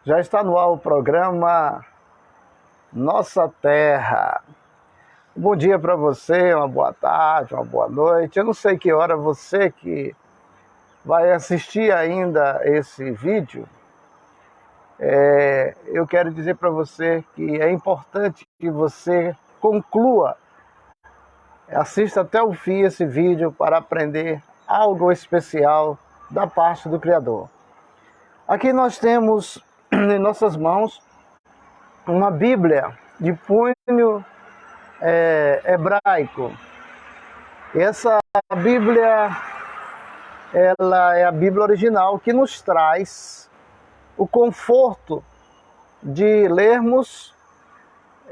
Já está no ar o programa Nossa Terra. Bom dia para você, uma boa tarde, uma boa noite. Eu não sei que hora você que vai assistir ainda esse vídeo, eu quero dizer para você que é importante que você conclua, assista até o fim esse vídeo para aprender algo especial da parte do Criador. Aqui nós temos em nossas mãos uma Bíblia de punho hebraico. Essa Bíblia, ela é a Bíblia original que nos traz o conforto de lermos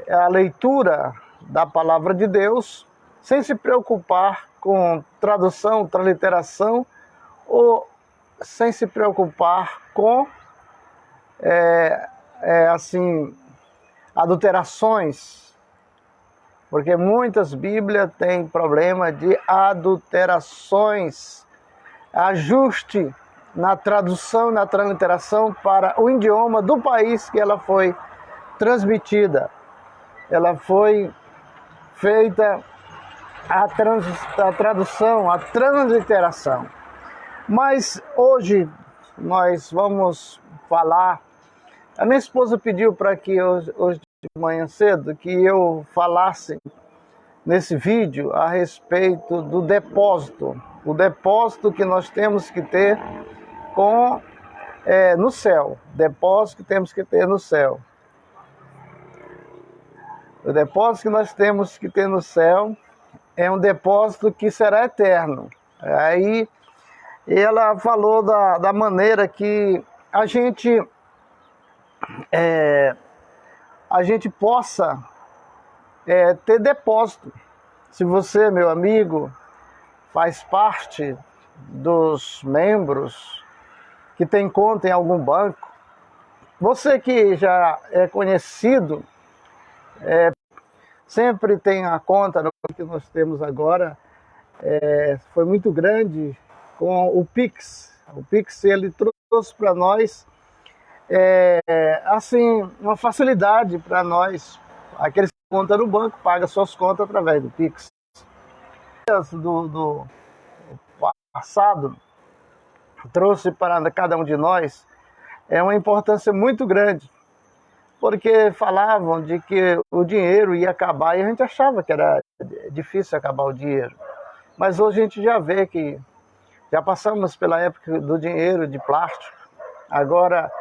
a leitura da palavra de Deus sem se preocupar com tradução, transliteração ou sem se preocupar com adulterações, porque muitas Bíblias têm problema de adulterações, ajuste na tradução, na transliteração para o idioma do país que ela foi transmitida. Ela foi feita a tradução, a transliteração. Mas hoje nós vamos falar. A minha esposa pediu para que hoje de manhã cedo que eu falasse nesse vídeo a respeito do depósito. O depósito que nós temos que ter no céu. Depósito que temos que ter no céu. O depósito que nós temos que ter no céu é um depósito que será eterno. Aí ela falou da maneira que a gente possa ter depósito. Se você, meu amigo, faz parte dos membros que tem conta em algum banco, você que já é conhecido, sempre tem a conta no que nós temos agora, foi muito grande com o Pix. O Pix, ele trouxe para nós uma facilidade para nós. Aqueles que têm conta no banco pagam suas contas através do Pix. Do passado trouxe para cada um de nós uma importância muito grande, porque falavam de que o dinheiro ia acabar e a gente achava que era difícil acabar o dinheiro. Mas hoje a gente já vê que já passamos pela época do dinheiro de plástico. Agora,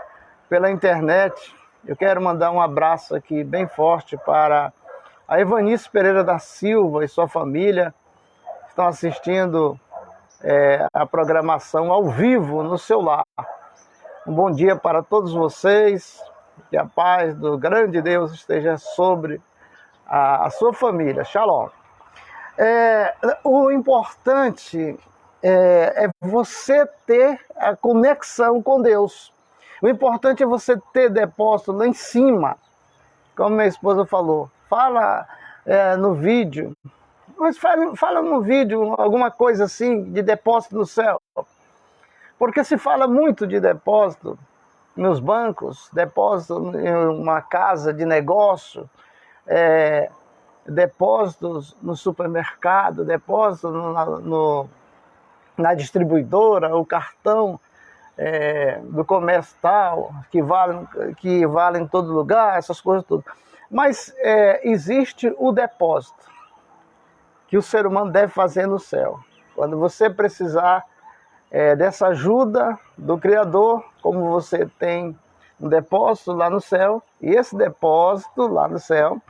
pela internet, eu quero mandar um abraço aqui bem forte para a Evanice Pereira da Silva e sua família, que estão assistindo a programação ao vivo no seu lar. Um bom dia para todos vocês, que a paz do grande Deus esteja sobre a sua família. Shalom. O importante é você ter a conexão com Deus. O importante é você ter depósito lá em cima, como minha esposa falou. Fala no vídeo, mas fala no vídeo alguma coisa assim de depósito no céu. Porque se fala muito de depósito nos bancos, depósito em uma casa de negócio, depósitos no supermercado, depósito na distribuidora, o cartão do comércio tal, que vale em todo lugar, essas coisas tudo. Mas existe o depósito que o ser humano deve fazer no céu. Quando você precisar dessa ajuda do Criador, como você tem um depósito lá no céu, e esse depósito lá no céu,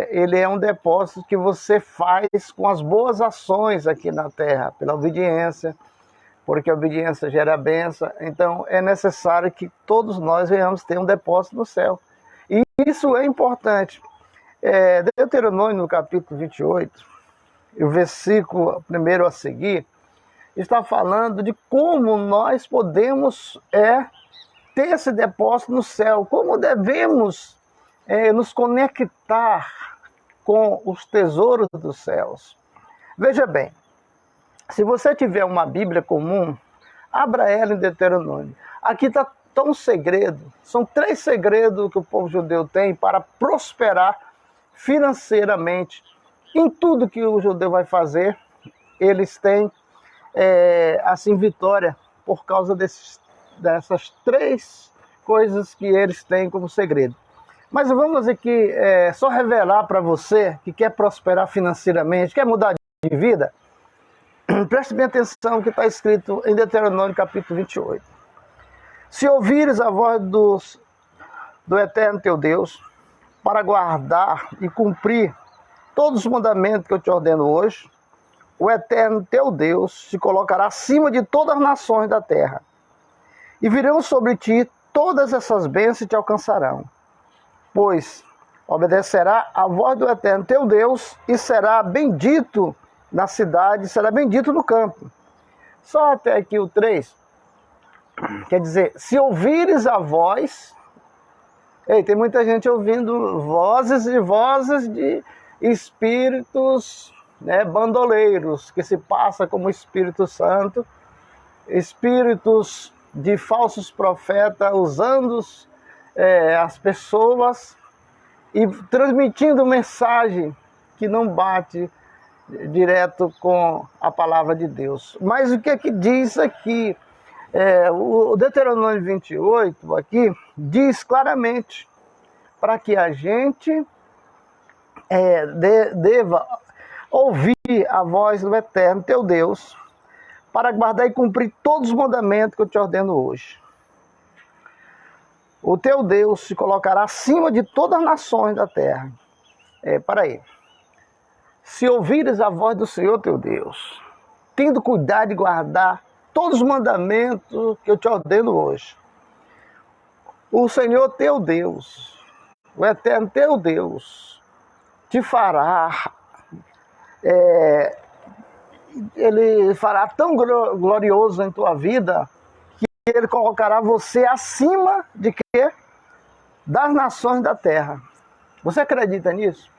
ele é um depósito que você faz com as boas ações aqui na terra, pela obediência, porque a obediência gera bênção. Então é necessário que todos nós venhamos ter um depósito no céu. E isso é importante. Deuteronômio, no capítulo 28, o versículo 1 a seguir, está falando de como nós podemos ter esse depósito no céu, como devemos nos conectar com os tesouros dos céus. Veja bem, se você tiver uma Bíblia comum, abra ela em Deuteronômio. Aqui está Então, um segredo, são 3 segredos que o povo judeu tem para prosperar financeiramente. Em tudo que o judeu vai fazer, eles têm, assim, vitória por causa dessas 3 coisas que eles têm como segredo. Mas vamos aqui só revelar para você que quer prosperar financeiramente, quer mudar de vida. Preste bem atenção no que está escrito em Deuteronômio capítulo 28. Se ouvires a voz do Eterno teu Deus, para guardar e cumprir todos os mandamentos que eu te ordeno hoje, o Eterno teu Deus se colocará acima de todas as nações da terra. E virão sobre ti todas essas bênçãos e te alcançarão. Pois obedecerá a voz do Eterno teu Deus e será bendito na cidade, será bendito no campo. Só até aqui o 3. Quer dizer, se ouvires a voz... tem muita gente ouvindo vozes e vozes de espíritos, bandoleiros, que se passa como Espírito Santo, espíritos de falsos profetas usando as pessoas e transmitindo mensagem que não bate direto com a palavra de Deus. Mas o que é que diz aqui? O Deuteronômio 28 aqui diz claramente para que a gente deva ouvir a voz do Eterno teu Deus, para guardar e cumprir todos os mandamentos que eu te ordeno hoje. O teu Deus se colocará acima de todas as nações da terra. Para aí. Se ouvires a voz do Senhor teu Deus, tendo cuidado de guardar todos os mandamentos que eu te ordeno hoje, o Senhor teu Deus, o Eterno teu Deus, te fará, Ele fará tão glorioso em tua vida, que Ele colocará você acima de quê? Das nações da terra. Você acredita nisso?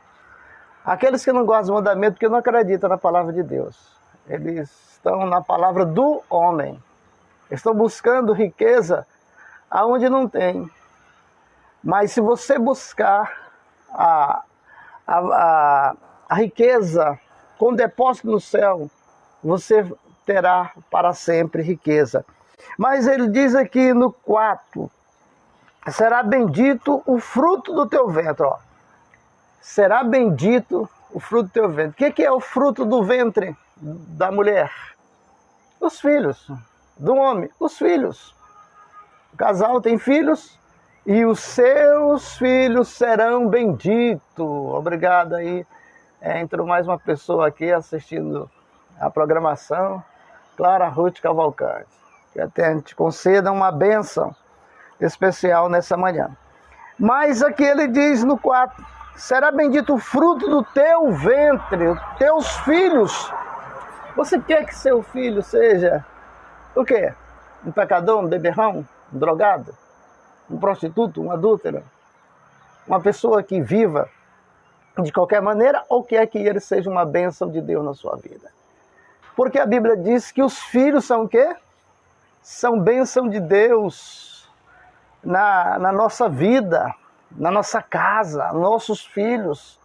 Aqueles que não gostam do mandamento, porque não acreditam na palavra de Deus. Eles estão na palavra do homem. Estão buscando riqueza aonde não tem. Mas se você buscar a riqueza com depósito no céu, você terá para sempre riqueza. Mas ele diz aqui no 4, será bendito o fruto do teu ventre. Será bendito o fruto do teu ventre. O que é o fruto do ventre da mulher? Os filhos. Do homem, os filhos. O casal tem filhos e os seus filhos serão benditos. Obrigado aí. Entrou mais uma pessoa aqui assistindo a programação. Clara Ruth Cavalcante. Que até te conceda uma bênção especial nessa manhã. Mas aqui ele diz no 4, será bendito o fruto do teu ventre, os teus filhos. Você quer que seu filho seja o quê? Um pecador, um beberrão, um drogado, um prostituto, um adúltero? Uma pessoa que viva de qualquer maneira, ou quer que ele seja uma bênção de Deus na sua vida? Porque a Bíblia diz que os filhos são o quê? São bênção de Deus na nossa vida, na nossa casa, nossos filhos.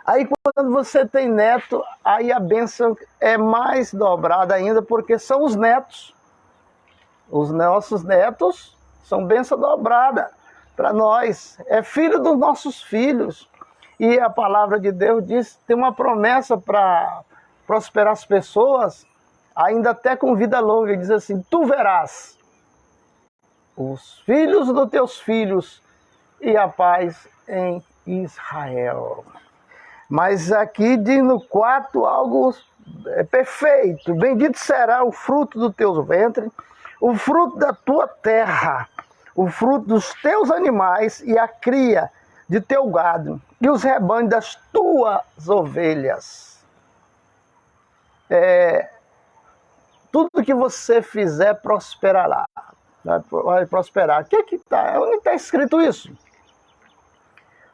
Aí quando você tem neto, aí a bênção é mais dobrada ainda, porque são os netos. Os nossos netos são bênção dobrada para nós. É filho dos nossos filhos. E a palavra de Deus diz, tem uma promessa para prosperar as pessoas, ainda até com vida longa. Ele diz assim, tu verás os filhos dos teus filhos e a paz em Israel. Mas aqui diz no 4 algo perfeito. Bendito será o fruto do teu ventre, o fruto da tua terra, o fruto dos teus animais e a cria de teu gado e os rebanhos das tuas ovelhas. Tudo que você fizer prosperará. Vai prosperar. O que está? Onde está escrito isso?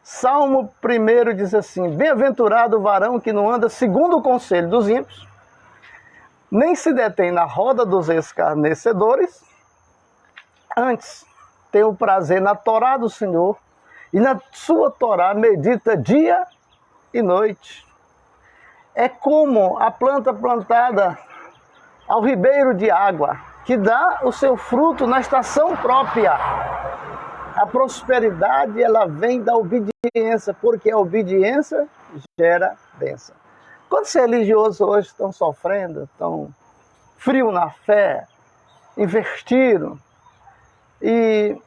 Salmo 1 diz assim, bem-aventurado o varão que não anda segundo o conselho dos ímpios, nem se detém na roda dos escarnecedores, antes tem o prazer na Torá do Senhor, e na sua Torá medita dia e noite. É como a planta plantada ao ribeiro de água, que dá o seu fruto na estação própria. A prosperidade, ela vem da obediência, porque a obediência gera bênção. Quantos religiosos hoje estão sofrendo, estão frio na fé, investiram e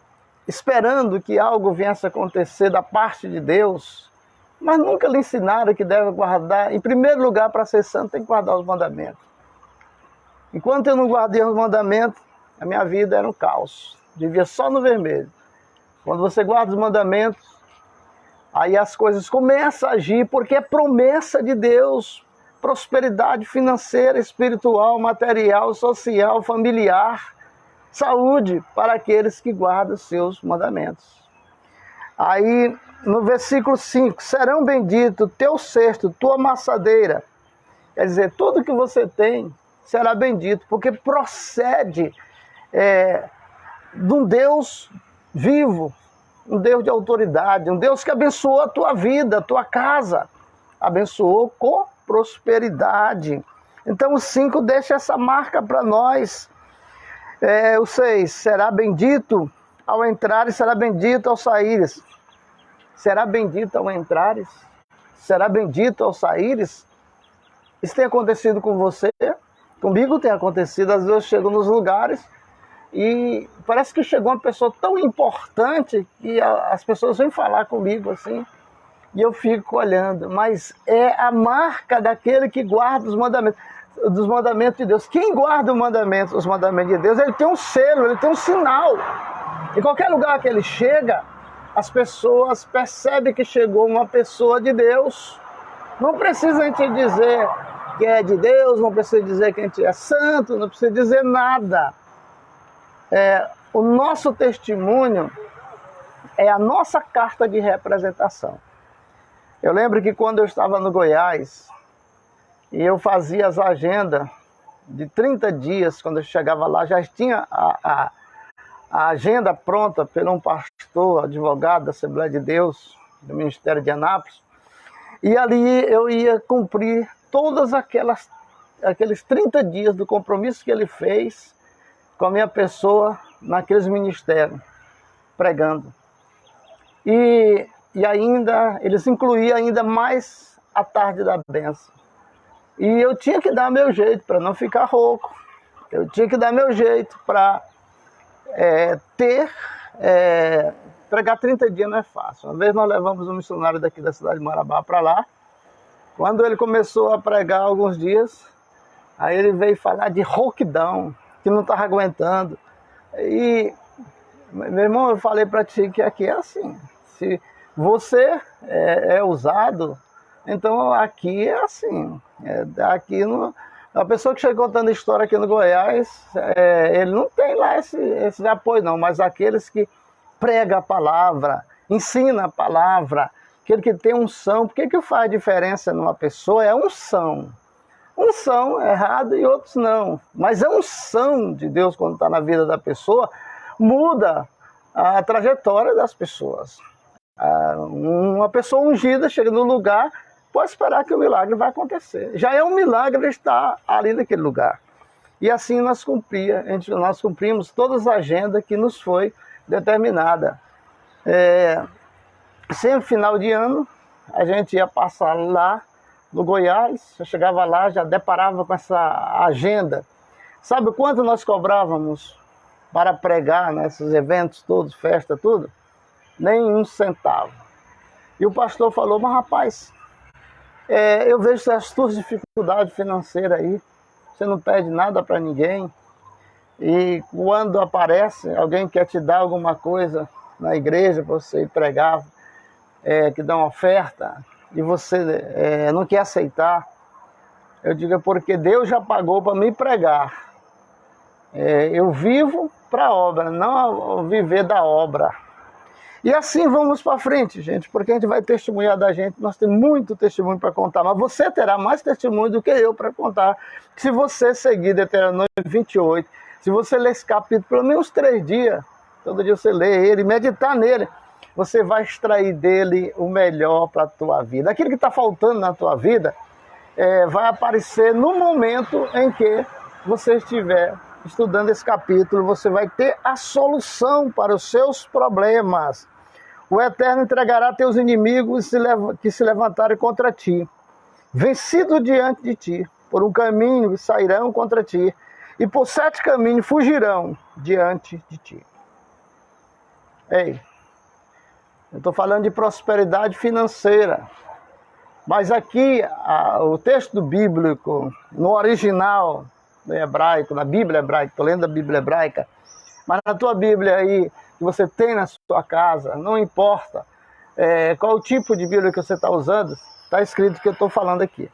esperando que algo viesse a acontecer da parte de Deus, mas nunca lhe ensinaram que deve guardar, em primeiro lugar, para ser santo, tem que guardar os mandamentos. Enquanto eu não guardei os mandamentos, a minha vida era um caos, vivia só no vermelho. Quando você guarda os mandamentos, aí as coisas começam a agir, porque é promessa de Deus, prosperidade financeira, espiritual, material, social, familiar, saúde para aqueles que guardam os seus mandamentos. Aí, no versículo 5, serão benditos teu cesto, tua amassadeira. Quer dizer, tudo que você tem será bendito, porque procede de um Deus vivo, um Deus de autoridade, um Deus que abençoou a tua vida, a tua casa, abençoou com prosperidade. Então o 5 deixa essa marca para nós. O 6, será bendito ao entrar e será bendito ao saíres. Será bendito ao entrares? Será bendito ao saíres? Isso tem acontecido com você? Comigo tem acontecido. Às vezes eu chego nos lugares e parece que chegou uma pessoa tão importante que as pessoas vêm falar comigo assim, e eu fico olhando. Mas é a marca daquele que guarda os mandamentos, dos mandamentos de Deus. Quem guarda os mandamentos de Deus, ele tem um selo, ele tem um sinal. Em qualquer lugar que ele chega, as pessoas percebem que chegou uma pessoa de Deus. Não precisa a gente dizer que é de Deus, não precisa dizer que a gente é santo, não precisa dizer nada. O nosso testemunho é a nossa carta de representação. Eu lembro que quando eu estava no Goiás, e eu fazia as agendas de 30 dias, quando eu chegava lá, já tinha a agenda pronta por um pastor, advogado da Assembleia de Deus, do Ministério de Anápolis, e ali eu ia cumprir todas aqueles 30 dias do compromisso que ele fez com a minha pessoa naqueles ministérios, pregando. E ainda, eles incluíam ainda mais a tarde da bênção. E eu tinha que dar meu jeito para não ficar rouco. Eu tinha que dar meu jeito para pregar 30 dias não é fácil. Uma vez nós levamos um missionário daqui da cidade de Marabá para lá. Quando ele começou a pregar alguns dias, aí ele veio falar de rouquidão, que não estava aguentando. E, meu irmão, eu falei para ti que aqui é assim. Se você é usado, então aqui é assim. Aqui não... A pessoa que chega contando história aqui no Goiás, ele não tem lá esse apoio não, mas aqueles que pregam a palavra, ensinam a palavra, aquele que tem unção. Por que faz diferença numa pessoa? É unção. Unção errado e outros não. Mas a unção de Deus, quando está na vida da pessoa, muda a trajetória das pessoas. Uma pessoa ungida chega no lugar, pode esperar que o milagre vai acontecer. Já é um milagre estar ali naquele lugar. E assim nós cumprimos todas as agendas que nos foi determinada. Sempre final de ano, a gente ia passar lá no Goiás, eu chegava lá, já deparava com essa agenda. Sabe quanto nós cobrávamos para pregar nesses eventos todos, festa, tudo? Nem um centavo. E o pastor falou, mas rapaz, eu vejo as tuas dificuldades financeiras aí, você não pede nada para ninguém, e quando aparece, alguém quer te dar alguma coisa na igreja para você ir pregar, que dá uma oferta, e você não quer aceitar, eu digo, é porque Deus já pagou para me pregar. Eu vivo para a obra, não viver da obra. E assim vamos para frente, gente, porque a gente vai testemunhar da gente. Nós temos muito testemunho para contar, mas você terá mais testemunho do que eu para contar. Se você seguir Deuteronômio 28, se você ler esse capítulo pelo menos 3 dias, todo dia você lê ele, meditar nele, você vai extrair dele o melhor para a tua vida. Aquilo que está faltando na tua vida vai aparecer no momento em que você estiver estudando esse capítulo. Você vai ter a solução para os seus problemas. O Eterno entregará teus inimigos que se levantarem contra ti, vencido diante de ti. Por um caminho sairão contra ti, e por 7 caminhos fugirão diante de ti. Ei, eu estou falando de prosperidade financeira, mas aqui o texto bíblico, no original no hebraico, na Bíblia hebraica, estou lendo a Bíblia hebraica, mas na tua Bíblia aí, que você tem na sua casa, não importa qual o tipo de Bíblia que você está usando, está escrito o que eu estou falando aqui.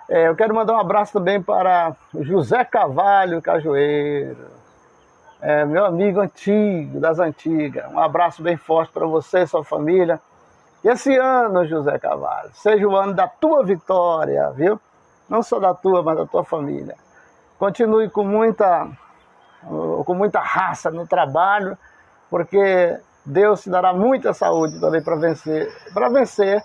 Eu quero mandar um abraço também para José Carvalho Cajueiro, meu amigo antigo, das antigas. Um abraço bem forte para você e sua família. E esse ano, José Carvalho, seja o ano da tua vitória, viu? Não só da tua, mas da tua família. Continue com muita raça no trabalho, porque Deus te dará muita saúde também para vencer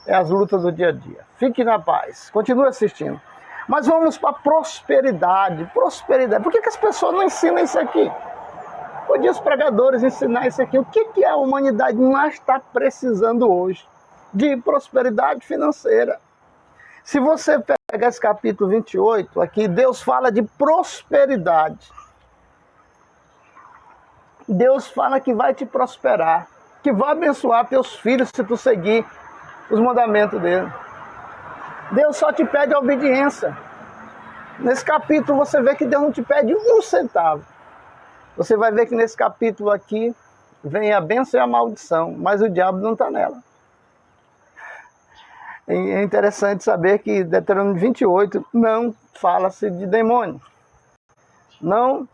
as lutas do dia a dia. Fique na paz, continue assistindo. Mas vamos para prosperidade. Prosperidade. Por que as pessoas não ensinam isso aqui? Podia os pregadores ensinar isso aqui. O que a humanidade mais está precisando hoje? De prosperidade financeira. Se você pegar esse capítulo 28, aqui Deus fala de prosperidade. Deus fala que vai te prosperar, que vai abençoar teus filhos se tu seguir os mandamentos dele. Deus só te pede a obediência. Nesse capítulo você vê que Deus não te pede um centavo. Você vai ver que nesse capítulo aqui vem a bênção e a maldição, mas o diabo não está nela. É interessante saber que Deuteronômio 28 não fala-se de demônio. Não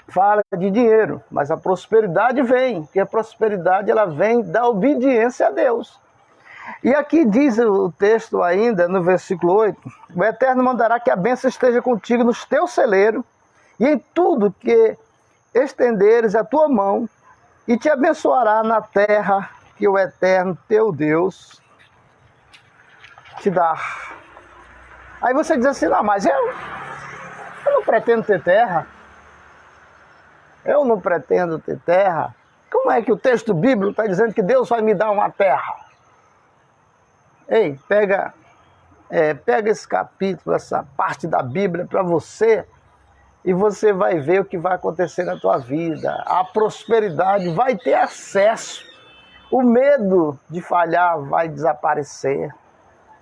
fala de dinheiro, mas a prosperidade vem, porque a prosperidade ela vem da obediência a Deus. E aqui diz o texto ainda, no versículo 8, o Eterno mandará que a bênção esteja contigo nos teus celeiros e em tudo que estenderes a tua mão, e te abençoará na terra que o Eterno teu Deus te dá. Aí você diz assim, não, mas eu não pretendo ter terra. Eu não pretendo ter terra. Como é que o texto bíblico está dizendo que Deus vai me dar uma terra? Ei, pega esse capítulo, essa parte da Bíblia para você, e você vai ver o que vai acontecer na tua vida. A prosperidade vai ter acesso. O medo de falhar vai desaparecer.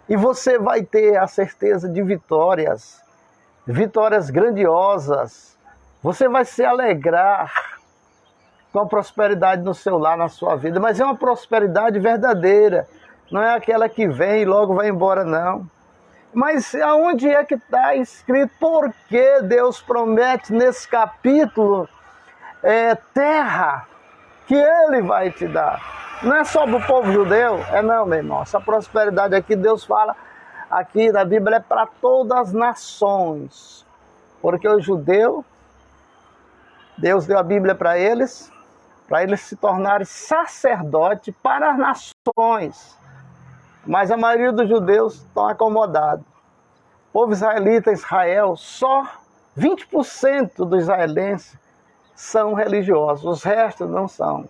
E você vai ter a certeza de vitórias grandiosas. Você vai se alegrar com a prosperidade no seu lar, na sua vida. Mas é uma prosperidade verdadeira. Não é aquela que vem e logo vai embora, não. Mas aonde é que está escrito? Por que Deus promete nesse capítulo terra que Ele vai te dar? Não é só para o povo judeu? Não, meu irmão. Essa prosperidade aqui, Deus fala aqui na Bíblia, é para todas as nações. Porque o judeu, Deus deu a Bíblia para eles se tornarem sacerdote para as nações. Mas a maioria dos judeus estão acomodados. O povo israelita, Israel, só 20% dos israelenses são religiosos, os restos não são.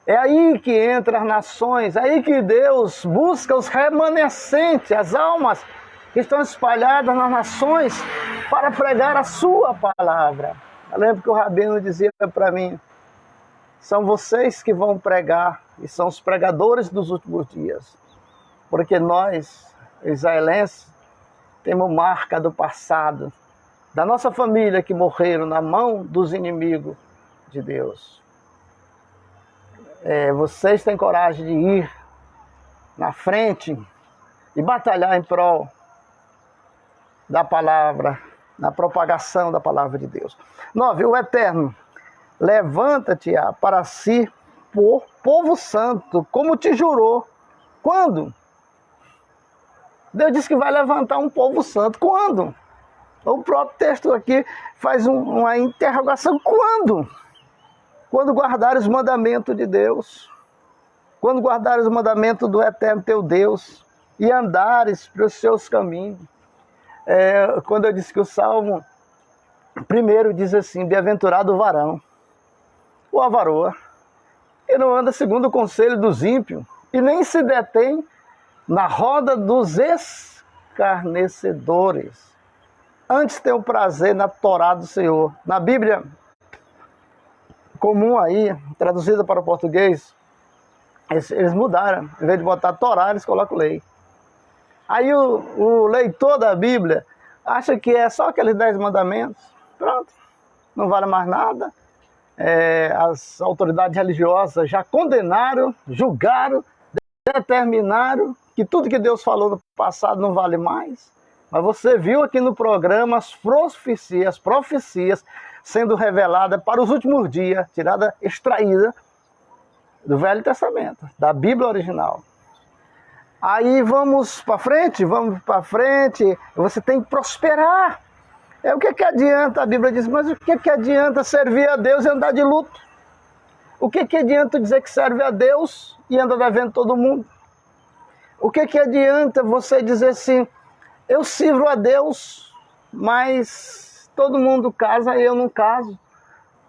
É aí que entra as nações, é aí que Deus busca os remanescentes, as almas que estão espalhadas nas nações para pregar a sua palavra. Eu lembro que o rabino dizia para mim, são vocês que vão pregar e são os pregadores dos últimos dias. Porque nós, israelenses, temos marca do passado, da nossa família que morreram na mão dos inimigos de Deus. Vocês têm coragem de ir na frente e batalhar em prol da palavra, na propagação da palavra de Deus. 9. O Eterno, levanta-te para si por povo santo, como te jurou. Quando? Deus disse que vai levantar um povo santo. Quando? O próprio texto aqui faz uma interrogação. Quando? Quando guardares os mandamentos de Deus, quando guardares os mandamentos do eterno teu Deus, e andares pelos seus caminhos. Quando eu disse que o Salmo primeiro diz assim, bem-aventurado o varão, ou a varoa, que não anda segundo o conselho dos ímpios, e nem se detém na roda dos escarnecedores. Antes tem o prazer na Torá do Senhor. Na Bíblia comum aí, traduzida para o português, eles mudaram. Em vez de botar Torá, eles colocam lei. Aí o leitor da Bíblia acha que é só aqueles 10 mandamentos. Pronto, não vale mais nada. As autoridades religiosas já condenaram, julgaram, determinaram que tudo que Deus falou no passado não vale mais. Mas você viu aqui no programa as profecias sendo reveladas para os últimos dias, extraída do Velho Testamento, da Bíblia original. Aí vamos para frente, você tem que prosperar. O que adianta, a Bíblia diz, mas o que adianta servir a Deus e andar de luto? O que adianta dizer que serve a Deus e anda devendo todo mundo? O que adianta você dizer assim, eu sirvo a Deus, mas todo mundo casa e eu não caso?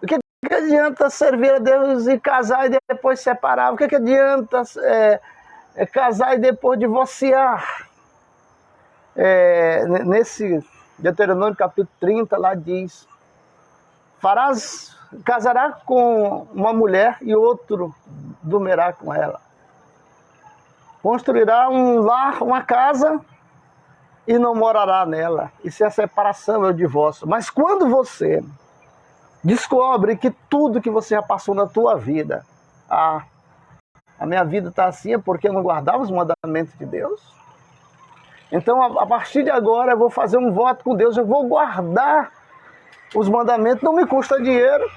O que adianta servir a Deus e casar e depois separar? O que adianta casar e depois divorciar? Nesse Deuteronômio capítulo 30 lá diz, casará com uma mulher e outro dormirá com ela. Construirá um lar, uma casa e não morará nela. Isso é a separação, é o divórcio. Mas quando você descobre que tudo que você já passou na tua vida, a minha vida está assim é porque eu não guardava os mandamentos de Deus. Então, a partir de agora, eu vou fazer um voto com Deus, eu vou guardar os mandamentos, não me custa dinheiro,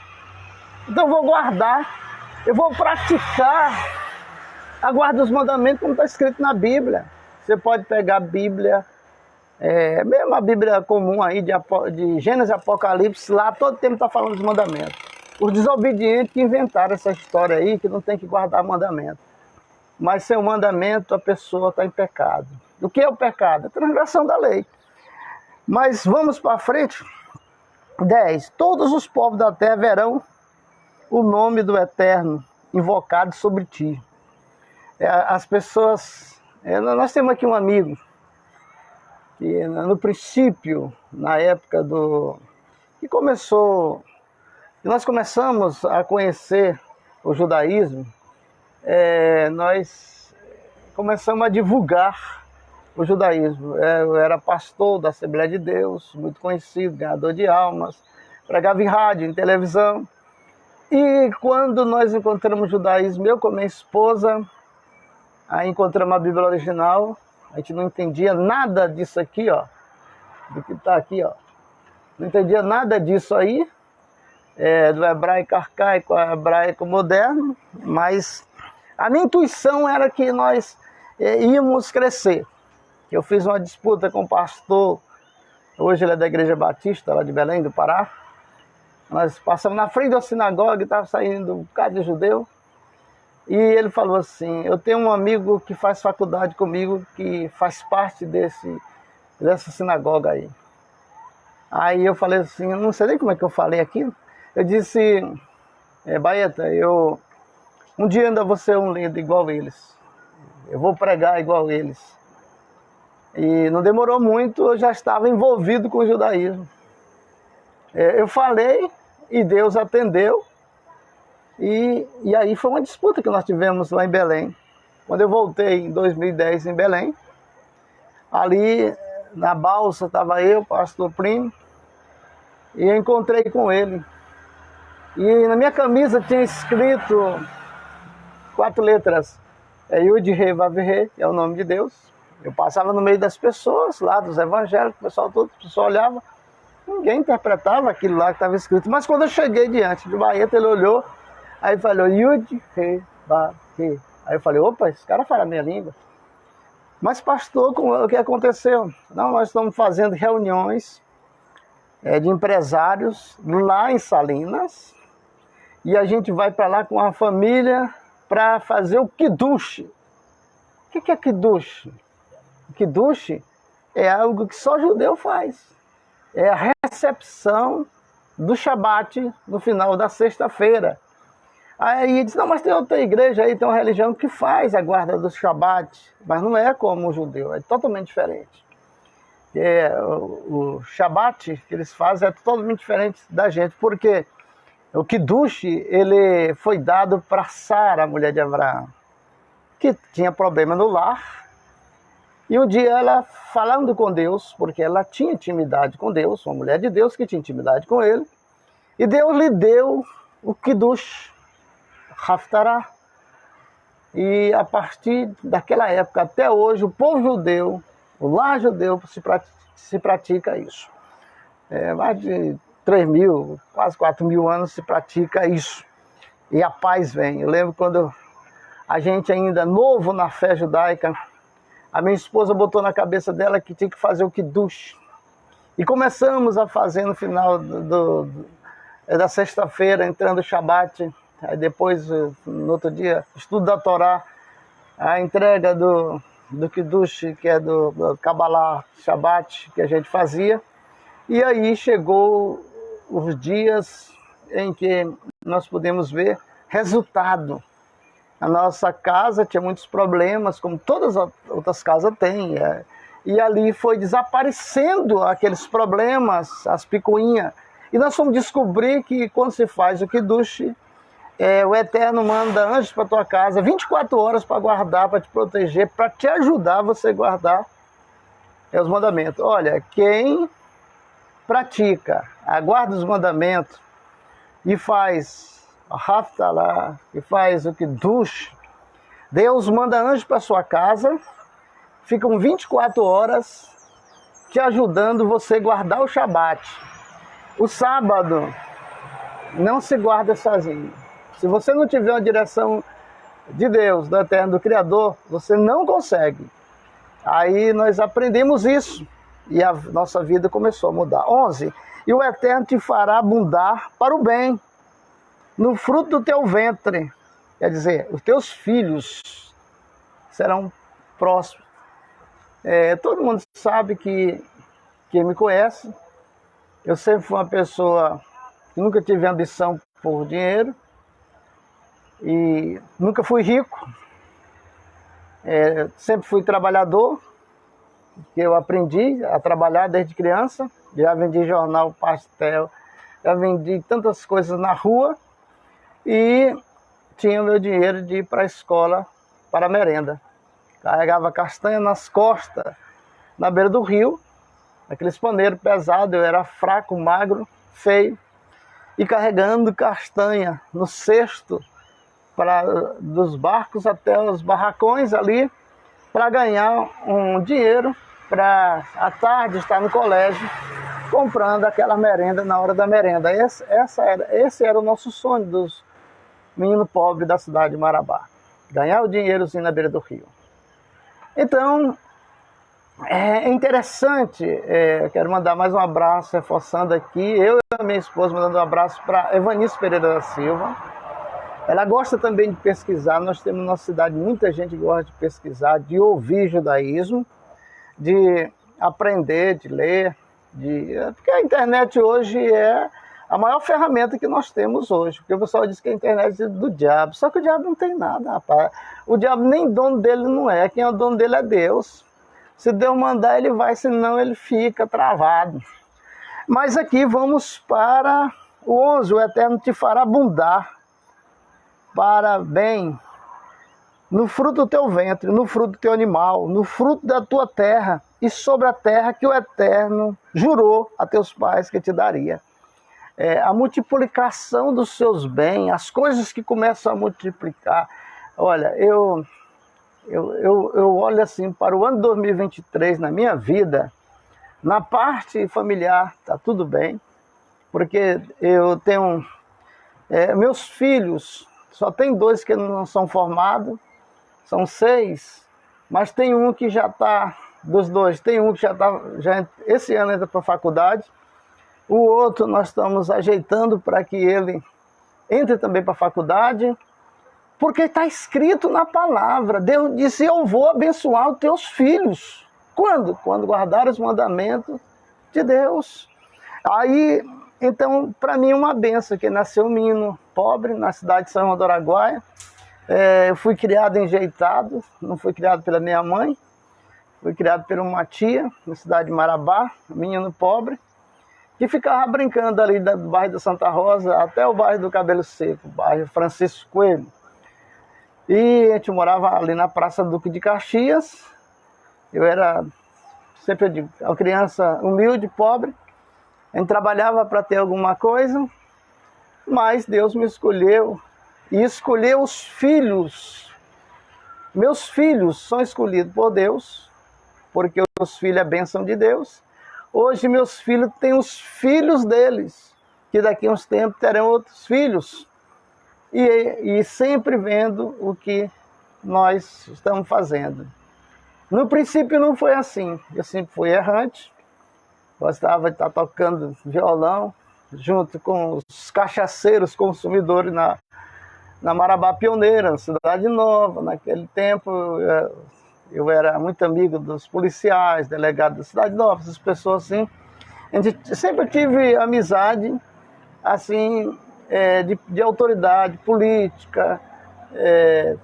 então eu vou guardar, eu vou praticar a guarda dos mandamentos como está escrito na Bíblia. Você pode pegar a Bíblia, mesmo a Bíblia comum aí de Gênesis e Apocalipse, lá todo tempo está falando dos mandamentos. Os desobedientes que inventaram essa história aí, que não tem que guardar mandamento. Mas sem o mandamento a pessoa está em pecado. O que é o pecado? A transgressão da lei. Mas vamos para frente. 10. Todos os povos da terra verão o nome do Eterno invocado sobre ti. As pessoas... nós temos aqui um amigo que no princípio, na época que nós começamos a conhecer o judaísmo, nós começamos a divulgar o judaísmo. Eu era pastor da Assembleia de Deus, muito conhecido, ganhador de almas, pregava em rádio, em televisão. E quando nós encontramos o judaísmo, eu com minha esposa, aí encontramos a Bíblia original, a gente não entendia nada disso aqui, ó, do que está aqui, ó. Não entendia nada disso aí, do hebraico arcaico ao hebraico moderno, mas a minha intuição era que nós íamos crescer. Eu fiz uma disputa com o pastor, hoje ele é da Igreja Batista, lá de Belém, do Pará. Nós passamos na frente da sinagoga, estava saindo um bocado de judeu, e ele falou assim, eu tenho um amigo que faz faculdade comigo, que faz parte dessa sinagoga aí. Aí eu falei assim, eu não sei nem como é que eu falei aquilo. Eu disse, Baeta, um dia ainda vou ser um lindo igual eles. Eu vou pregar igual eles. E não demorou muito, eu já estava envolvido com o judaísmo. Eu falei e Deus atendeu. E aí foi uma disputa que nós tivemos lá em Belém. Quando eu voltei em 2010 em Belém, ali na balsa estava eu, pastor Primo, e eu encontrei com ele. E na minha camisa tinha escrito 4 letras, Yud He Vav He, que é o nome de Deus. Eu passava no meio das pessoas, lá dos evangélicos, o pessoal olhava, ninguém interpretava aquilo lá que estava escrito. Mas quando eu cheguei diante de Baeta, ele olhou, aí falou, Yud He Vav He. Aí eu falei, opa, esse cara fala a minha língua. Mas pastor, o que aconteceu? Não, nós estamos fazendo reuniões de empresários lá em Salinas, e a gente vai para lá com a família para fazer o Kiddush. O que é Kiddush? Kiddush é algo que só judeu faz. É a recepção do Shabat no final da sexta-feira. Aí diz, não, mas tem outra igreja aí, tem uma religião que faz a guarda do Shabat, mas não é como o judeu, é totalmente diferente. O Shabat que eles fazem é totalmente diferente da gente, porque o Kiddush, ele foi dado para Sara, a mulher de Abraão, que tinha problema no lar, e um dia ela, falando com Deus, porque ela tinha intimidade com Deus, uma mulher de Deus que tinha intimidade com ele, e Deus lhe deu o Kiddush, Haftarah. E a partir daquela época até hoje, o povo judeu, o lar judeu, se pratica isso. Mais de 3.000, quase 4.000 anos se pratica isso. E a paz vem. Eu lembro quando a gente ainda novo na fé judaica, a minha esposa botou na cabeça dela que tinha que fazer o Kiddush. E começamos a fazer no final da sexta-feira, entrando o Shabat. Aí depois, no outro dia, estudo da Torá, a entrega do Kiddush, que é do Kabbalah Shabbat, que a gente fazia. E aí chegou os dias em que nós podemos ver resultado. A nossa casa tinha muitos problemas, como todas as outras casas têm. E ali foi desaparecendo aqueles problemas, as picuinhas. E nós fomos descobrir que quando se faz o Kiddush, o Eterno manda anjos para tua casa, 24 horas para guardar, para te proteger, para te ajudar a você guardar os mandamentos. Olha, quem pratica a guarda dos mandamentos e faz a Haftarah, e faz o Kiddush, Deus manda anjos para sua casa, ficam 24 horas te ajudando você a guardar o Shabat. O sábado não se guarda sozinho. Se você não tiver uma direção de Deus, do Eterno, do Criador, você não consegue. Aí nós aprendemos isso e a nossa vida começou a mudar. 11. E o Eterno te fará abundar para o bem, no fruto do teu ventre. Quer dizer, os teus filhos serão próximos. Todo mundo sabe que quem me conhece, eu sempre fui uma pessoa que nunca tive ambição por dinheiro, e nunca fui rico, sempre fui trabalhador, que eu aprendi a trabalhar desde criança, já vendi jornal, pastel, já vendi tantas coisas na rua, e tinha o meu dinheiro de ir para a escola, para a merenda. Carregava castanha nas costas, na beira do rio, aqueles paneiros pesados, eu era fraco, magro, feio, e carregando castanha no cesto, dos barcos até os barracões ali, para ganhar um dinheiro, para à tarde estar no colégio, comprando aquela merenda na hora da merenda. Esse era o nosso sonho dos meninos pobres da cidade de Marabá, ganhar o dinheirozinho na beira do rio. Então, é interessante, quero mandar mais um abraço, reforçando aqui, eu e a minha esposa mandando um abraço para Evanice Pereira da Silva. Ela gosta também de pesquisar, nós temos na nossa cidade muita gente que gosta de pesquisar, de ouvir judaísmo, de aprender, de ler, porque a internet hoje é a maior ferramenta que nós temos hoje, porque o pessoal diz que a internet é do diabo, só que o diabo não tem nada, rapaz. O diabo nem dono dele não é, quem é o dono dele é Deus. Se Deus mandar, ele vai, senão ele fica travado. Mas aqui vamos para o 11, o Eterno te fará abundar para bem no fruto do teu ventre, no fruto do teu animal, no fruto da tua terra e sobre a terra que o Eterno jurou a teus pais que te daria. A multiplicação dos seus bens, as coisas que começam a multiplicar. Olha, eu olho assim para o ano 2023 na minha vida, na parte familiar está tudo bem, porque eu tenho meus filhos, só tem 2 que não são formados, são 6, mas tem um que já está, dos 2, tem um que já esse ano entra para a faculdade, o outro nós estamos ajeitando para que ele entre também para a faculdade, porque está escrito na palavra. Deus disse, eu vou abençoar os teus filhos. Quando? Quando guardar os mandamentos de Deus. Aí, então, para mim é uma benção, que nasceu um menino pobre na cidade de São João do Araguaia. Eu fui criado enjeitado, não fui criado pela minha mãe, fui criado por uma tia, na cidade de Marabá, um menino pobre, que ficava brincando ali do bairro da Santa Rosa até o bairro do Cabelo Seco, o bairro Francisco Coelho. E a gente morava ali na Praça Duque de Caxias. Eu era, sempre eu digo, uma criança humilde, pobre. A gente trabalhava para ter alguma coisa, mas Deus me escolheu e escolheu os filhos. Meus filhos são escolhidos por Deus, porque os filhos é bênção de Deus. Hoje meus filhos têm os filhos deles, que daqui a uns tempos terão outros filhos. E sempre vendo o que nós estamos fazendo. No princípio não foi assim, eu sempre fui errante, gostava de estar tocando violão, junto com os cachaceiros consumidores na Marabá Pioneira, na Cidade Nova. Naquele tempo eu era muito amigo dos policiais, delegados da Cidade Nova, essas pessoas assim. A gente sempre tive amizade assim, de autoridade política,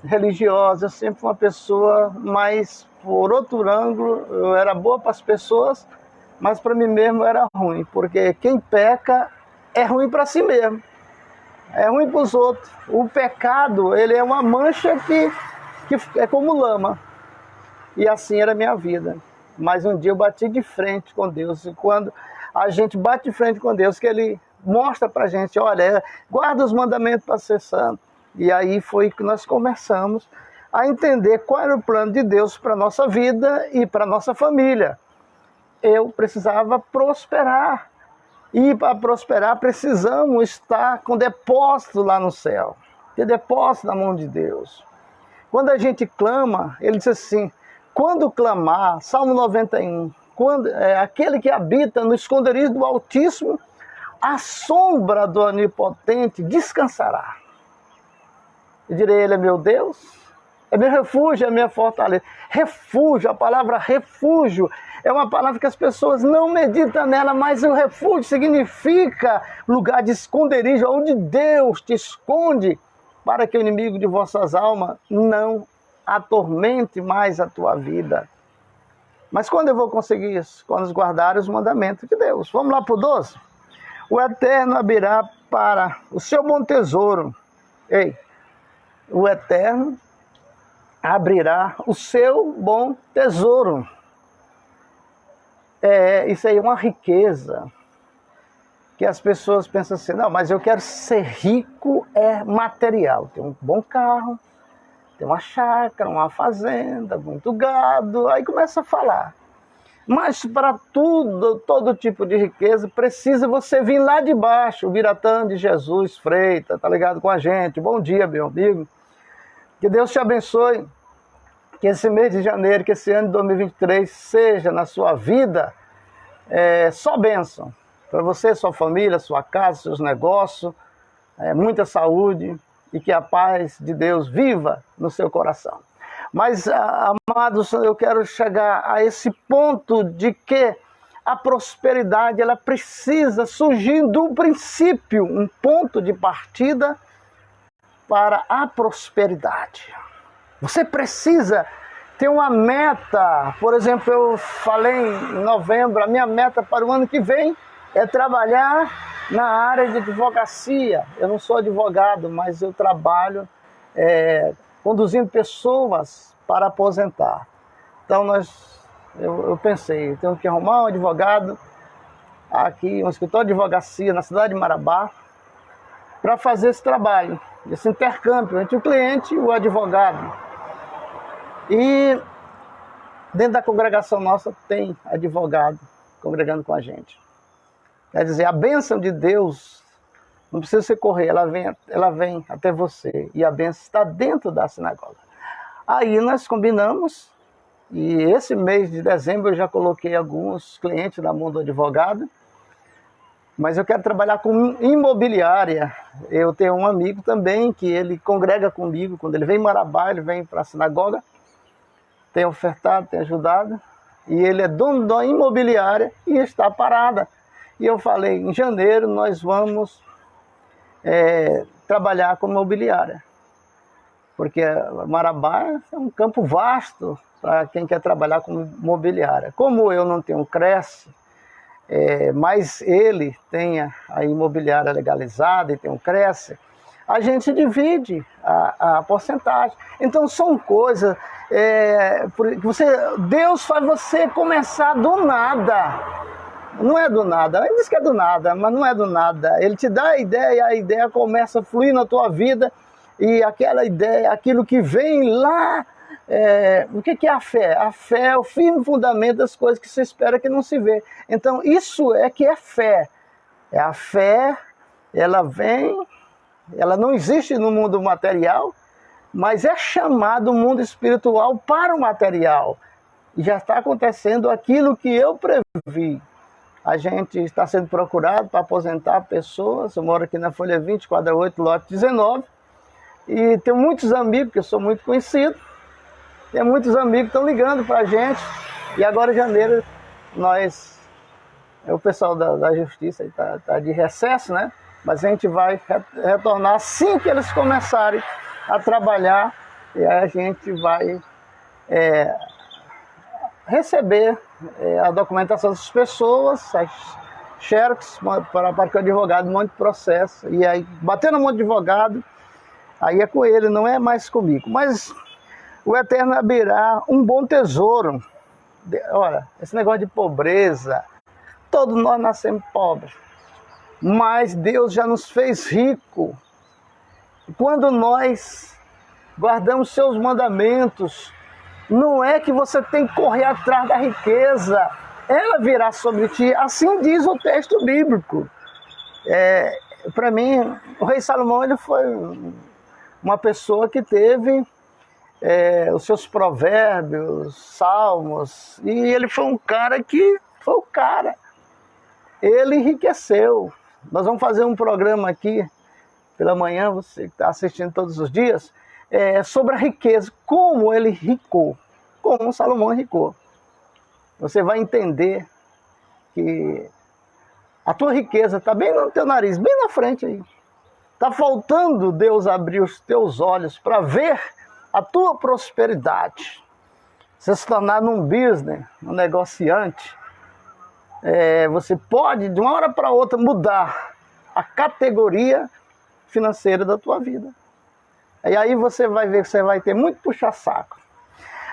religiosa. Eu sempre fui uma pessoa, mas por outro ângulo, eu era boa para as pessoas, mas para mim mesmo era ruim, porque quem peca é ruim para si mesmo, é ruim para os outros. O pecado, ele é uma mancha que é como lama, e assim era a minha vida. Mas um dia eu bati de frente com Deus, e quando a gente bate de frente com Deus, que Ele mostra para a gente, olha, guarda os mandamentos para ser santo. E aí foi que nós começamos a entender qual era o plano de Deus para a nossa vida e para a nossa família. Eu precisava prosperar. E para prosperar precisamos estar com depósito lá no céu. Ter depósito na mão de Deus. Quando a gente clama, ele diz assim, quando clamar, Salmo 91, aquele que habita no esconderijo do Altíssimo, a sombra do Onipotente descansará. Eu direi, ele é meu Deus, é meu refúgio, é minha fortaleza. Refúgio, a palavra refúgio é uma palavra que as pessoas não meditam nela, mas o refúgio significa lugar de esconderijo, onde Deus te esconde para que o inimigo de vossas almas não atormente mais a tua vida. Mas quando eu vou conseguir isso? Quando guardar os mandamentos de Deus. Vamos lá para o 12? O Eterno abrirá para o seu bom tesouro. Ei, o Eterno abrirá o seu bom tesouro. Isso aí é uma riqueza. Que as pessoas pensam assim, não, mas eu quero ser rico material. Ter um bom carro, ter uma chácara, uma fazenda, muito gado. Aí começa a falar. Mas para todo tipo de riqueza, precisa você vir lá de baixo. O Biratã de Jesus Freitas, tá ligado com a gente. Bom dia, meu amigo. Que Deus te abençoe. Que esse mês de janeiro, que esse ano de 2023 seja na sua vida só bênção. Para você, sua família, sua casa, seus negócios, muita saúde e que a paz de Deus viva no seu coração. Mas, amados, eu quero chegar a esse ponto de que a prosperidade ela precisa surgir do princípio, um ponto de partida para a prosperidade. Você precisa ter uma meta. Por exemplo, eu falei em novembro, a minha meta para o ano que vem é trabalhar na área de advocacia. Eu não sou advogado, mas eu trabalho conduzindo pessoas para aposentar. Então eu pensei, eu tenho que arrumar um advogado aqui, um escritório de advocacia na cidade de Marabá, para fazer esse trabalho, esse intercâmbio entre o cliente e o advogado. E dentro da congregação nossa tem advogado congregando com a gente. Quer dizer, a bênção de Deus não precisa você correr, ela vem até você. E a bênção está dentro da sinagoga. Aí nós combinamos, e esse mês de dezembro eu já coloquei alguns clientes na mão do advogado. Mas eu quero trabalhar com imobiliária. Eu tenho um amigo também que ele congrega comigo. Quando ele vem em Marabá, ele vem para a sinagoga. Tem ofertado, tem ajudado. E ele é dono da imobiliária e está parada. E eu falei, em janeiro nós vamos trabalhar com imobiliária. Porque Marabá é um campo vasto para quem quer trabalhar com imobiliária. Como eu não tenho Cresce, mas ele tem a imobiliária legalizada e tem um Cresce, a gente divide a porcentagem. Então são coisas Deus faz você começar do nada. Não é do nada, ele diz que é do nada, mas não é do nada. Ele te dá a ideia começa a fluir na tua vida, e aquela ideia, aquilo que vem lá, o que é a fé? A fé é o firme fundamento das coisas que se espera que não se vê. Então isso é que é fé. A fé, ela vem, ela não existe no mundo material, mas é chamado o mundo espiritual para o material. E já está acontecendo aquilo que eu previ. A gente está sendo procurado para aposentar pessoas. Eu moro aqui na Folha 20, quadra 8, lote 19. E tenho muitos amigos, porque eu sou muito conhecido. Tem muitos amigos que estão ligando para a gente. E agora em janeiro, o pessoal da Justiça está de recesso, né? Mas a gente vai retornar assim que eles começarem a trabalhar. E aí a gente vai receber a documentação das pessoas, as xerox, para que o advogado monte processo. E aí, batendo na mão do advogado, aí é com ele, não é mais comigo. Mas o Eterno abrirá um bom tesouro. Olha, esse negócio de pobreza, todos nós nascemos pobres. Mas Deus já nos fez rico. Quando nós guardamos seus mandamentos, não é que você tem que correr atrás da riqueza, ela virá sobre ti, assim diz o texto bíblico. Para mim, o rei Salomão ele foi uma pessoa que teve os seus provérbios, salmos, e ele foi um cara que foi o cara. Ele enriqueceu. Nós vamos fazer um programa aqui pela manhã, você que está assistindo todos os dias, sobre a riqueza, como ele enricou, como Salomão enricou. Você vai entender que a tua riqueza está bem no teu nariz, bem na frente aí. Está faltando Deus abrir os teus olhos para ver a tua prosperidade. Você se tornar num business, um negociante, você pode, de uma hora para outra, mudar a categoria financeira da tua vida. E aí você vai ver que você vai ter muito puxa-saco.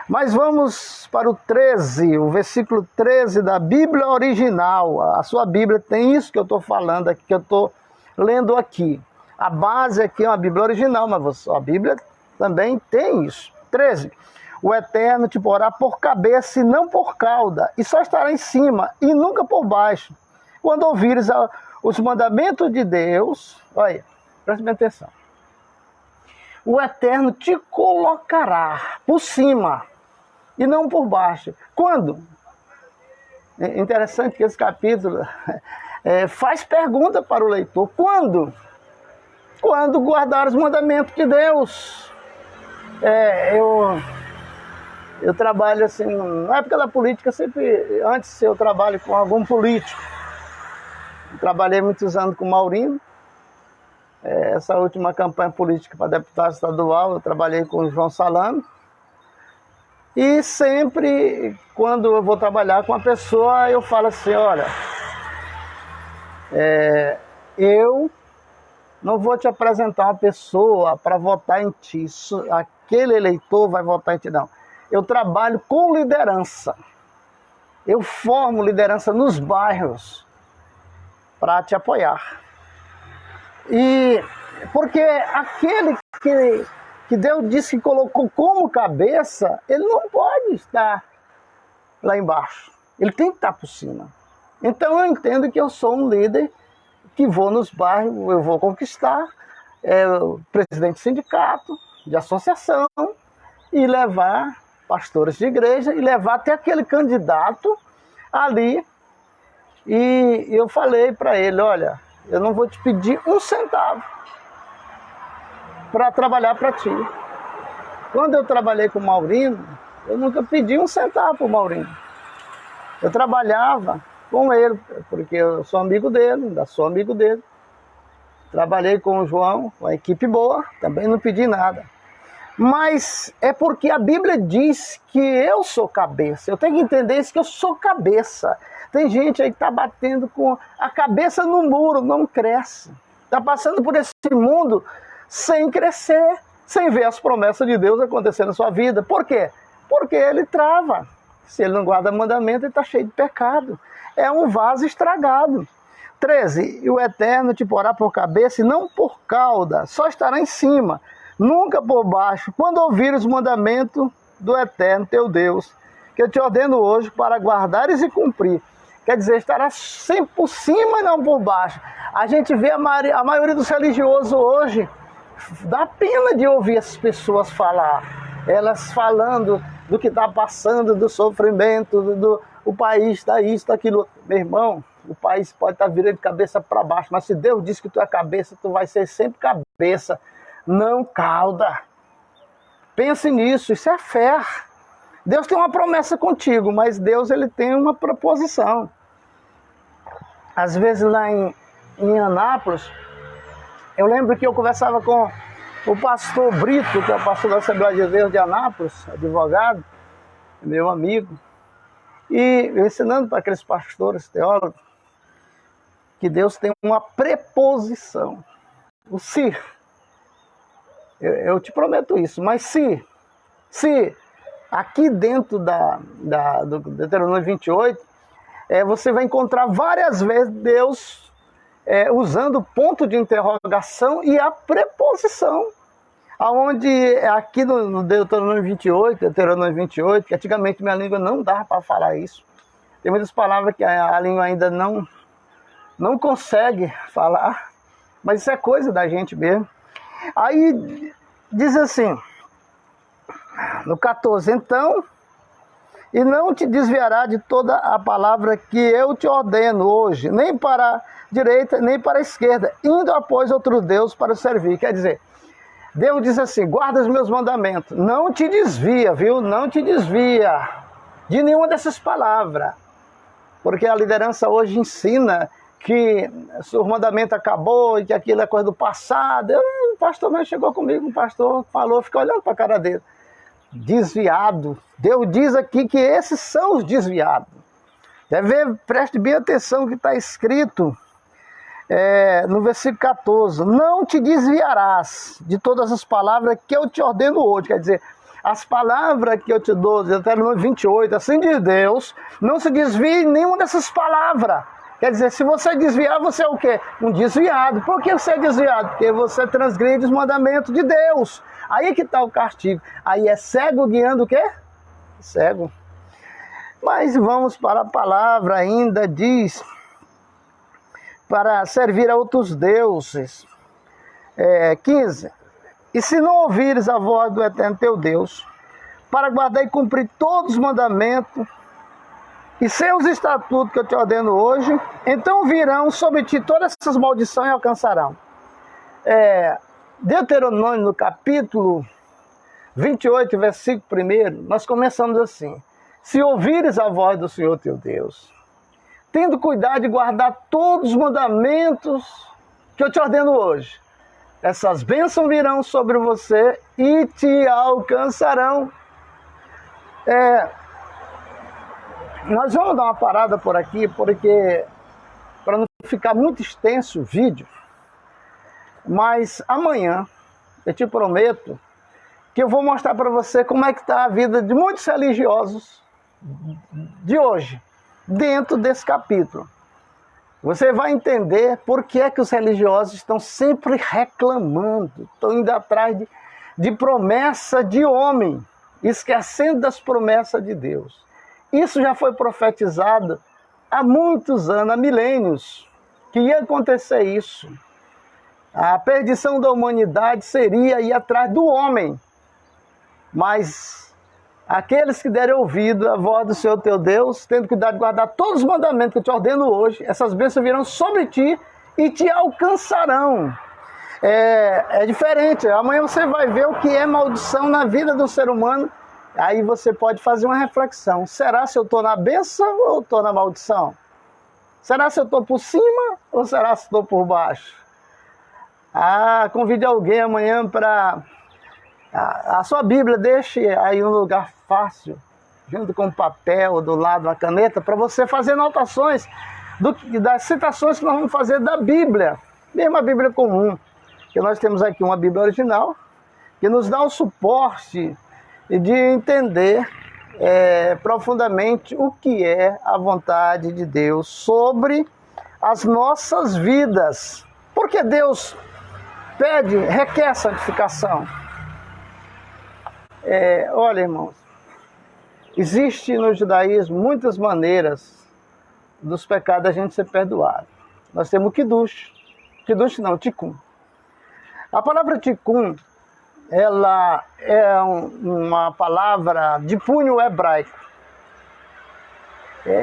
Mas vamos para o 13, o versículo 13 da Bíblia original. A sua Bíblia tem isso que eu estou falando aqui, que eu estou lendo aqui. A base aqui é uma Bíblia original, mas a Bíblia também tem isso. 13. O Eterno te porá por cabeça e não por cauda, e só estará em cima e nunca por baixo. Quando ouvires os mandamentos de Deus, olha, preste bem atenção. O Eterno te colocará por cima e não por baixo. Quando? É interessante que esse capítulo faz pergunta para o leitor. Quando? Quando guardar os mandamentos de Deus. Eu trabalho assim, na época da política, sempre, antes eu trabalho com algum político. Eu trabalhei muitos anos com o Maurino. Essa última campanha política para deputado estadual, eu trabalhei com o João Salame. E sempre, quando eu vou trabalhar com uma pessoa, eu falo assim, olha, eu não vou te apresentar uma pessoa para votar em ti, aquele eleitor vai votar em ti, não. Eu trabalho com liderança. Eu formo liderança nos bairros para te apoiar. E porque aquele que Deus disse que colocou como cabeça, ele não pode estar lá embaixo. Ele tem que estar por cima. Então eu entendo que eu sou um líder que vou nos bairros, eu vou conquistar o presidente de sindicato, de associação, e levar pastores de igreja, e levar até aquele candidato ali E eu falei para ele, olha, eu não vou te pedir um centavo para trabalhar para ti. Quando eu trabalhei com o Maurino, eu nunca pedi um centavo para o Maurino. Eu trabalhava com ele, porque eu sou amigo dele, ainda sou amigo dele. Trabalhei com o João, uma equipe boa, também não pedi nada. Mas é porque a Bíblia diz que eu sou cabeça. Eu tenho que entender isso, que eu sou cabeça. Tem gente aí que está batendo com a cabeça no muro, não cresce. Está passando por esse mundo sem crescer, sem ver as promessas de Deus acontecer na sua vida. Por quê? Porque ele trava. Se ele não guarda mandamento, ele está cheio de pecado. É um vaso estragado. 13. E o Eterno te porá por cabeça e não por cauda, só estará em cima, nunca por baixo, quando ouvir os mandamentos do Eterno teu Deus, que eu te ordeno hoje para guardares e cumprir. Quer dizer, estará sempre por cima e não por baixo. A gente vê a maioria dos religiosos hoje, dá pena de ouvir as pessoas falar. Elas falando do que está passando, do sofrimento, o país está isso, aquilo. Meu irmão, o país pode estar virando de cabeça para baixo, mas se Deus diz que tu é cabeça, tu vai ser sempre cabeça, não cauda. Pense nisso, isso é fé. Deus tem uma promessa contigo, mas Deus ele tem uma proposição. Às vezes lá em Anápolis, eu lembro que eu conversava com o pastor Brito, que é o pastor da Assembleia de Deus de Anápolis, advogado, meu amigo, e eu ensinando para aqueles pastores, teólogos, que Deus tem uma preposição, o se. Eu te prometo isso, mas se aqui dentro do Deuteronômio 28, você vai encontrar várias vezes Deus usando ponto de interrogação e a preposição. Onde aqui no Deuteronômio 28, que antigamente minha língua não dava para falar isso. Tem muitas palavras que a língua ainda não consegue falar, mas isso é coisa da gente mesmo. Aí diz assim, no 14, então, e não te desviará de toda a palavra que eu te ordeno hoje, nem para a direita, nem para a esquerda, indo após outro Deus para servir. Quer dizer, Deus diz assim, guarda os meus mandamentos, não te desvia, viu? Não te desvia de nenhuma dessas palavras. Porque a liderança hoje ensina que o mandamento acabou e que aquilo é coisa do passado. O pastor não chegou comigo, o pastor falou, fica olhando para a cara dele. Desviado. Deus diz aqui que esses são os desviados. Deve ver, preste bem atenção que está escrito no versículo 14. Não te desviarás de todas as palavras que eu te ordeno hoje. Quer dizer, as palavras que eu te dou, até no 28, assim diz Deus, não se desvie nenhuma dessas palavras. Quer dizer, se você desviar, você é o quê? Um desviado. Por que você é desviado? Porque você transgride os mandamentos de Deus. Aí que está o castigo. Aí é cego guiando o quê? Cego. Mas vamos para a palavra, ainda diz, para servir a outros deuses. 15. E se não ouvires a voz do Eterno teu Deus, para guardar e cumprir todos os mandamentos, e seus estatutos que eu te ordeno hoje, então virão sobre ti todas essas maldições e alcançarão. Deuteronômio, no capítulo 28, versículo 1, nós começamos assim. Se ouvires a voz do Senhor teu Deus, tendo cuidado de guardar todos os mandamentos que eu te ordeno hoje, essas bênçãos virão sobre você e te alcançarão. Nós vamos dar uma parada por aqui, porque para não ficar muito extenso o vídeo, mas amanhã eu te prometo que eu vou mostrar para você como é que está a vida de muitos religiosos de hoje, dentro desse capítulo. Você vai entender por que é que os religiosos estão sempre reclamando, estão indo atrás de promessa de homem, esquecendo das promessas de Deus. Isso já foi profetizado há muitos anos, há milênios, que ia acontecer isso. A perdição da humanidade seria ir atrás do homem. Mas aqueles que derem ouvido à voz do Senhor teu Deus, tendo cuidado de guardar todos os mandamentos que eu te ordeno hoje, essas bênçãos virão sobre ti e te alcançarão. É diferente. Amanhã você vai ver o que é maldição na vida do ser humano. Aí você pode fazer uma reflexão. Será se eu estou na bênção ou estou na maldição? Será se eu estou por cima ou será se estou por baixo? Convide alguém amanhã para... A sua Bíblia, deixe aí um lugar fácil, junto com o papel, do lado a caneta, para você fazer anotações das citações que nós vamos fazer da Bíblia, mesmo a Bíblia comum. Que nós temos aqui uma Bíblia original, que nos dá o suporte de entender profundamente o que é a vontade de Deus sobre as nossas vidas. Porque Deus requer santificação. Olha, irmãos, existe no judaísmo muitas maneiras dos pecados da gente ser perdoado. Nós temos o Kiddush. Kiddush não, Tikkun. A palavra Tikkun, ela é uma palavra de punho hebraico.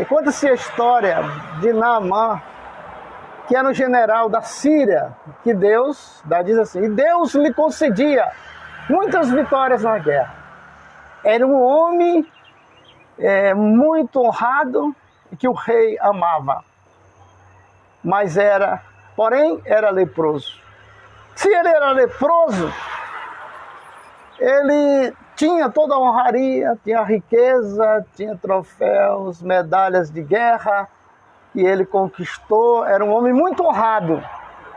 Conta-se a história de Naamã, que era um general da Síria, que Deus, diz assim, e Deus lhe concedia muitas vitórias na guerra. Era um homem muito honrado e que o rei amava. Mas porém, era leproso. Se ele era leproso, ele tinha toda a honraria, tinha riqueza, tinha troféus, medalhas de guerra, que ele conquistou, era um homem muito honrado.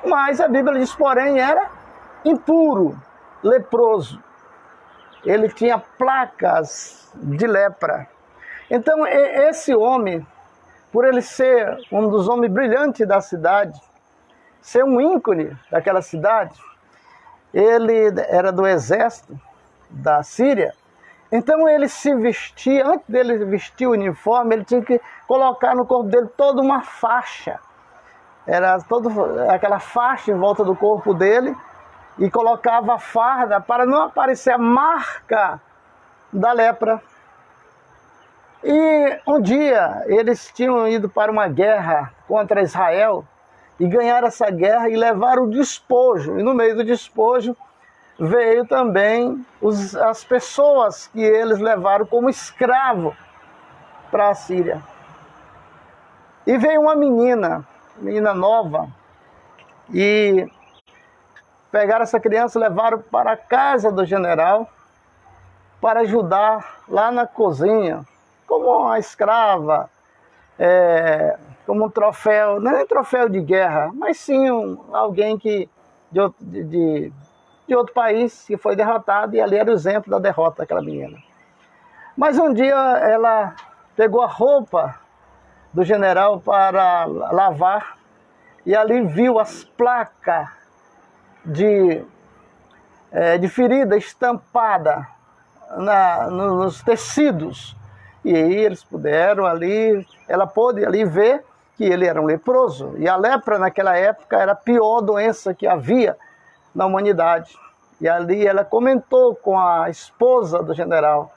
Mas a Bíblia diz, porém, era impuro, leproso. Ele tinha placas de lepra. Então, esse homem, por ele ser um dos homens brilhantes da cidade, ser um ícone daquela cidade, ele era do exército da Síria. Então ele se vestia, antes dele vestir o uniforme, ele tinha que colocar no corpo dele toda uma faixa. Era toda aquela faixa em volta do corpo dele, e colocava a farda para não aparecer a marca da lepra. E um dia eles tinham ido para uma guerra contra Israel e ganharam essa guerra e levaram o despojo. E no meio do despojo veio também as pessoas que eles levaram como escravo para a Síria. E veio uma menina nova, e pegaram essa criança e levaram para a casa do general para ajudar lá na cozinha, como uma escrava, como um troféu, não é troféu de guerra, mas sim alguém de outro país que foi derrotado, e ali era o exemplo da derrota daquela menina. Mas um dia ela pegou a roupa do general para lavar, e ali viu as placas de ferida estampada nos tecidos. E aí eles puderam ali, ela pôde ali ver que ele era um leproso. E a lepra naquela época era a pior doença que havia na humanidade. E ali ela comentou com a esposa do general,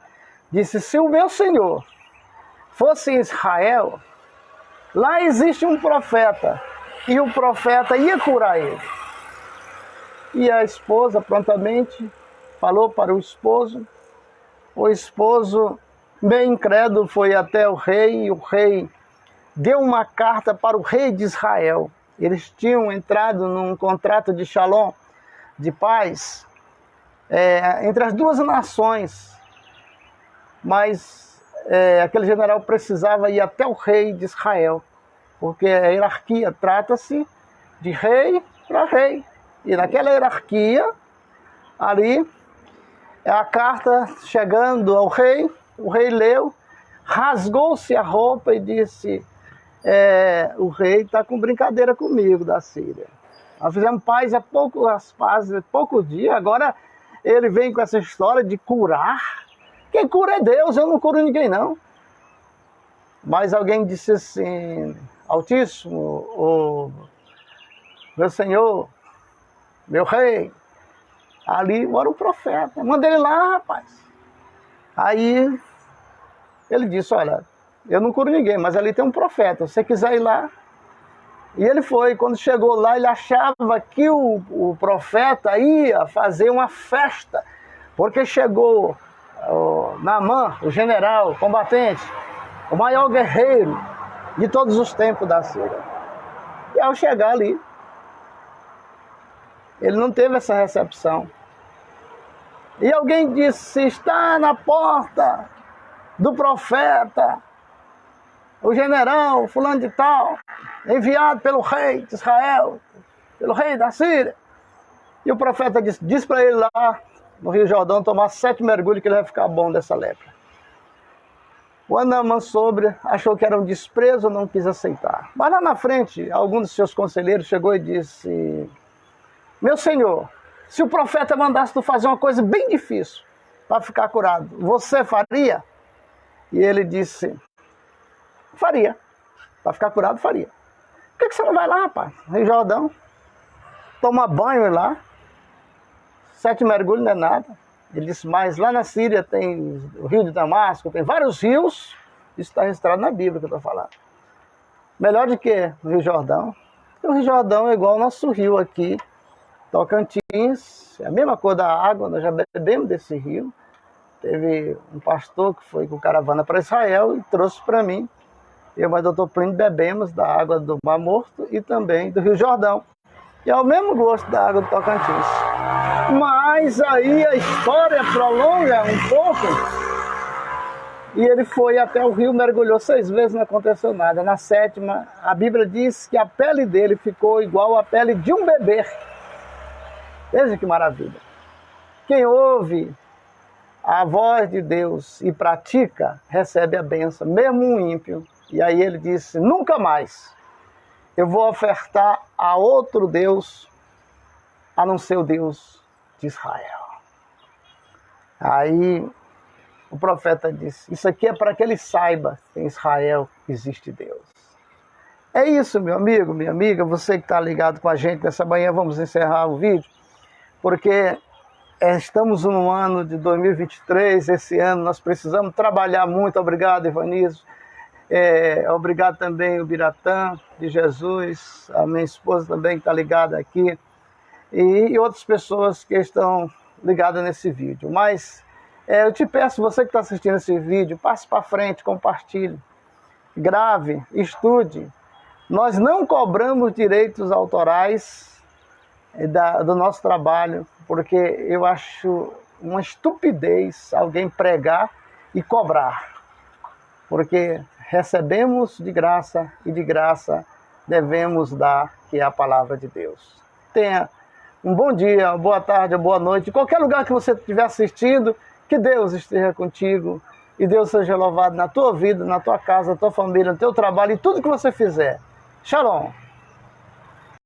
disse, se o meu senhor fosse em Israel, lá existe um profeta, e o profeta ia curar ele. E a esposa prontamente falou para o esposo bem incrédulo, foi até o rei, e o rei deu uma carta para o rei de Israel. Eles tinham entrado num contrato de shalom, de paz, entre as duas nações, mas aquele general precisava ir até o rei de Israel, porque a hierarquia trata-se de rei para rei, e naquela hierarquia, ali, a carta chegando ao rei, o rei leu, rasgou-se a roupa e disse, o rei está com brincadeira comigo da Síria. Nós fizemos paz há poucos dias, agora ele vem com essa história de curar. Quem cura é Deus, eu não curo ninguém não. Mas alguém disse assim, Altíssimo, meu Senhor, meu rei, ali mora o profeta. Manda ele lá, rapaz. Aí ele disse, olha, eu não curo ninguém, mas ali tem um profeta, se você quiser ir lá. E ele foi, quando chegou lá, ele achava que o profeta ia fazer uma festa, porque chegou o Naamã, o general, combatente, o maior guerreiro de todos os tempos da Síria. E ao chegar ali, ele não teve essa recepção. E alguém disse, está na porta do profeta, o general fulano de tal, enviado pelo rei de Israel, pelo rei da Síria. E o profeta disse para ele lá, no Rio Jordão, tomar 7 mergulhos que ele vai ficar bom dessa lepra. O Naamã sobre achou que era um desprezo, não quis aceitar. Mas lá na frente, algum dos seus conselheiros chegou e disse, meu senhor, se o profeta mandasse tu fazer uma coisa bem difícil para ficar curado, você faria? E ele disse, faria. Para ficar curado, faria. Por que você não vai lá, rapaz? Rio Jordão. Toma banho lá. 7 mergulhos não é nada. Ele disse, mas lá na Síria tem o rio de Damasco, tem vários rios. Isso está registrado na Bíblia que eu estou falando. Melhor do que o Rio Jordão. O Rio Jordão é igual ao nosso rio aqui, Tocantins. É a mesma cor da água, nós já bebemos desse rio. Teve um pastor que foi com caravana para Israel e trouxe para mim. Eu e o doutor Plínio bebemos da água do Mar Morto e também do Rio Jordão. E é o mesmo gosto da água do Tocantins. Mas aí a história prolonga um pouco. E ele foi até o rio, mergulhou 6 vezes, não aconteceu nada. Na 7ª, a Bíblia diz que a pele dele ficou igual à pele de um bebê. Veja que maravilha. Quem ouve a voz de Deus e pratica, recebe a bênção, mesmo um ímpio. E aí ele disse, nunca mais eu vou ofertar a outro Deus, a não ser o Deus de Israel. Aí o profeta disse, isso aqui é para que ele saiba que em Israel existe Deus. É isso, meu amigo, minha amiga, você que está ligado com a gente nessa manhã, vamos encerrar o vídeo, porque estamos no ano de 2023, esse ano nós precisamos trabalhar muito. Obrigado, Ivaniso. Obrigado também o Biratã de Jesus, a minha esposa também que está ligada aqui, e outras pessoas que estão ligadas nesse vídeo. Mas eu te peço, você que está assistindo esse vídeo, passe para frente, compartilhe, grave, estude. Nós não cobramos direitos autorais do nosso trabalho, porque eu acho uma estupidez alguém pregar e cobrar, porque recebemos de graça e de graça devemos dar, que é a palavra de Deus. Tenha um bom dia, uma boa tarde, uma boa noite, em qualquer lugar que você estiver assistindo, que Deus esteja contigo e Deus seja louvado na tua vida, na tua casa, na tua família, no teu trabalho e tudo que você fizer. Shalom!